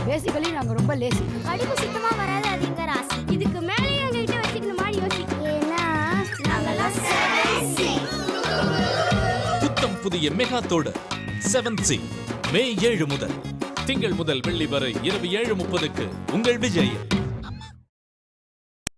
Basically நாங்க ரொம்ப lazy. படிப்பு சுத்தமா வராது, அது எங்க ராசி. இதுக்கு மேலே எங்ககிட்ட வச்சுக்கணுமான்னு யோசிக்கும். ஏன்னா நாங்கெல்லாம் 7C. புத்தம் புதிய மெகா தொடர் 7C மே 7 முதல் திங்கள் முதல் வெள்ளி வரை இரவு 7:30க்கு உங்கள் விஜய்.